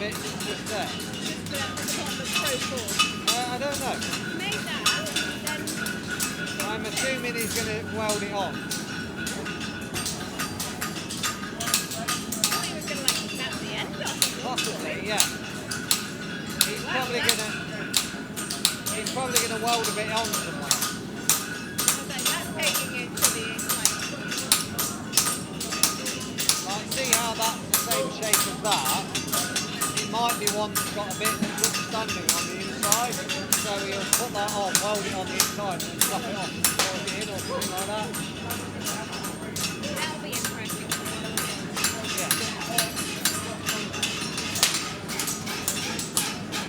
bit just there? Just for that the bottom looks so cool. I don't know. He made that, then... I'm assuming he's going to weld it on. I thought he was going to like snap the end off. Possibly, yeah. He's probably going to weld a bit on somewhere. I was like, that's taking it to the Like, see how that's the same shape as that? It might be one that's got a bit of good standing on the inside, so he'll put that on, weld it on the inside and slap it off, weld it in or something like that.